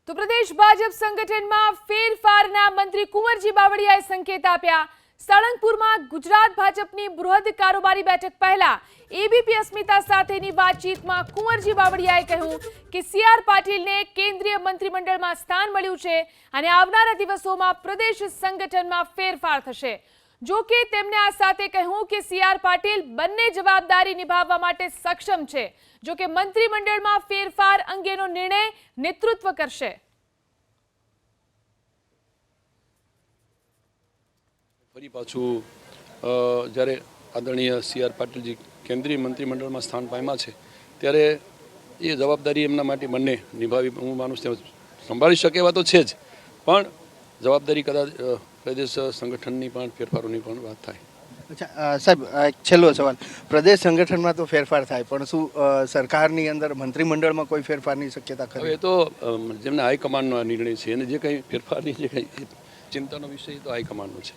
તો પ્રદેશ ભાજપ સંગઠનમાં ફેરફારના મંત્રી કુંવરજી બાવળિયાએ સંકેત આપ્યા। સાળંગપુરમાં ગુજરાત ભાજપની બૃહદ કારોબારી બેઠક પહેલા એબીપી અસ્મિતા સાથેની વાતચીતમાં કુંવરજી બાવળિયાએ કહ્યું કે સીઆર પાટીલને કેન્દ્રીય મંત્રીમંડળમાં સ્થાન મળ્યું છે અને આવનારા દિવસોમાં પ્રદેશ સંગઠનમાં ફેરફાર થશે। જો કે તેમણે આ સાથે કહ્યું કે સીઆર પાટીલ બંને જવાબદારી નિભાવવા માટે સક્ષમ છે। જો કે મંત્રીમંડળમાં ફેરફાર અંગેનો નિર્ણય નેતૃત્વ કરશે। ફરી પાછું જ્યારે આદરણીય સીઆર પાટીલજી કેન્દ્રીય મંત્રીમંડળમાં સ્થાન પામ્યા છે ત્યારે એ જવાબદારી એમના માટે બંને નિભાવી હું માનું છું સંભાળી શકે એવા તો છે જ, પણ જવાબદારી કદાચ પ્રદેશ સંગઠનની પણ ફેરફારોની પણ વાત થાય। અચ્છા સાહેબ, એક છેલ્લો સવાલ, પ્રદેશ સંગઠનમાં તો ફેરફાર થાય પણ શું સરકારની અંદર મંત્રીમંડળમાં કોઈ ફેરફારની શક્યતા ખરી? હવે એ તો જેમને હાઈકમાન્ડનો આ નિર્ણય છે અને જે કંઈ ફેરફારની જે કંઈ ચિંતાનો વિષય તો હાઈકમાન્ડનો છે।